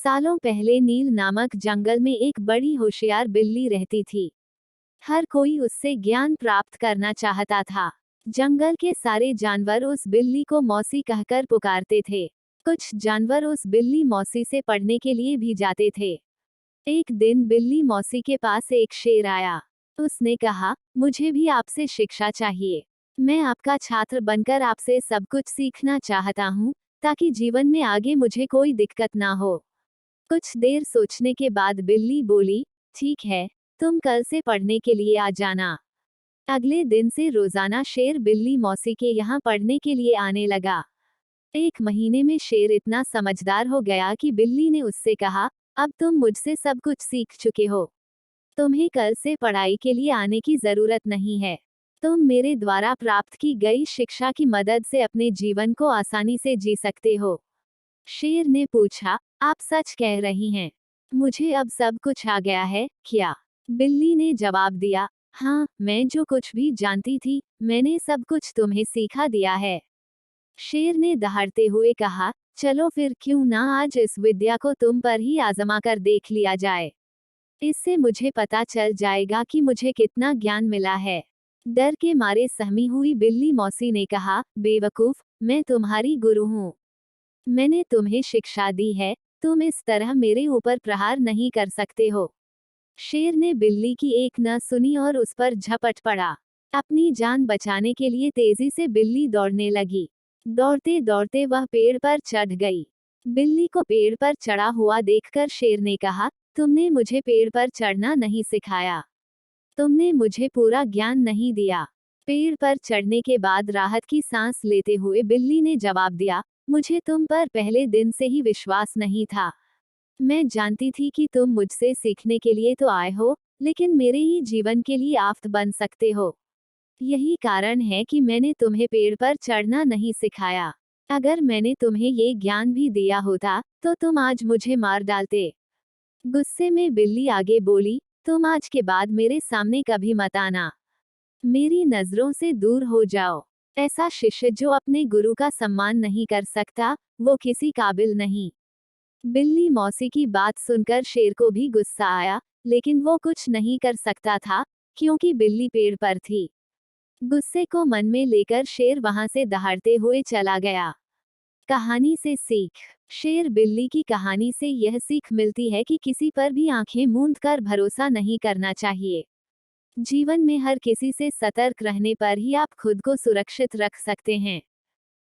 सालों पहले नील नामक जंगल में एक बड़ी होशियार बिल्ली रहती थी। हर कोई उससे ज्ञान प्राप्त करना चाहता था। जंगल के सारे जानवर उस बिल्ली को मौसी कहकर पुकारते थे। कुछ जानवर उस बिल्ली मौसी से पढ़ने के लिए भी जाते थे। एक दिन बिल्ली मौसी के पास एक शेर आया। उसने कहा, मुझे भी आपसे शिक्षा चाहिए। मैं आपका छात्र बनकर आपसे सब कुछ सीखना चाहता हूँ, ताकि जीवन में आगे मुझे कोई दिक्कत ना हो। कुछ देर सोचने के बाद बिल्ली बोली, ठीक है, तुम कल से पढ़ने के लिए आ जाना। अगले दिन से रोजाना शेर बिल्ली मौसी के यहाँ पढ़ने के लिए आने लगा। एक महीने में शेर इतना समझदार हो गया कि बिल्ली ने उससे कहा, अब तुम मुझसे सब कुछ सीख चुके हो। तुम्हें कल से पढ़ाई के लिए आने की जरूरत नहीं है। तुम मेरे द्वारा प्राप्त की गई शिक्षा की मदद से अपने जीवन को आसानी से जी सकते हो। शेर ने पूछा, आप सच कह रही हैं? मुझे अब सब कुछ आ गया है, क्या? बिल्ली ने जवाब दिया, हाँ, मैं जो कुछ भी जानती थी, मैंने सब कुछ तुम्हें सिखा दिया है। शेर ने दहाड़ते हुए कहा, चलो फिर क्यों ना आज इस विद्या को तुम पर ही आजमा कर देख लिया जाए। इससे मुझे पता चल जाएगा कि मुझे कितना ज्ञान मिला है। डर के मारे सहमी हुई बिल्ली मौसी ने कहा, बेवकूफ, मैं तुम्हारी गुरु हूँ। मैंने तुम्हें शिक्षा दी है, तुम इस तरह मेरे ऊपर प्रहार नहीं कर सकते हो। शेर ने बिल्ली की एक न सुनी और उस पर झपट पड़ा। अपनी जान बचाने के लिए तेजी से बिल्ली दौड़ने लगी। दौड़ते दौड़ते वह पेड़ पर चढ़ गई। बिल्ली को पेड़ पर चढ़ा हुआ देखकर शेर ने कहा, तुमने मुझे पेड़ पर चढ़ना नहीं सिखाया। तुमने मुझे पूरा ज्ञान नहीं दिया। पेड़ पर चढ़ने के बाद राहत की सांस लेते हुए बिल्ली ने जवाब दिया, मुझे तुम पर पहले दिन से ही विश्वास नहीं था। मैं जानती थी कि तुम मुझसे सीखने के लिए तो आए हो, लेकिन मेरे ही जीवन के लिए आफत बन सकते हो। यही कारण है कि मैंने तुम्हें पेड़ पर चढ़ना नहीं सिखाया। अगर मैंने तुम्हें ये ज्ञान भी दिया होता, तो तुम आज मुझे मार डालते। गुस्से में बिल्ली आगे बोली, तुम आज के बाद मेरे सामने कभी मत आना। मेरी नजरों से दूर हो जाओ। ऐसा शिष्य जो अपने गुरु का सम्मान नहीं कर सकता, वो किसी काबिल नहीं। बिल्ली मौसी की बात सुनकर शेर को भी गुस्सा आया, लेकिन वो कुछ नहीं कर सकता था, क्योंकि बिल्ली पेड़ पर थी। गुस्से को मन में लेकर शेर वहां से दहाड़ते हुए चला गया। कहानी से सीख। शेर बिल्ली की कहानी से यह सीख मिलती है कि किसी पर भी आंखें मूंद कर भरोसा नहीं करना चाहिए। जीवन में हर किसी से सतर्क रहने पर ही आप खुद को सुरक्षित रख सकते हैं।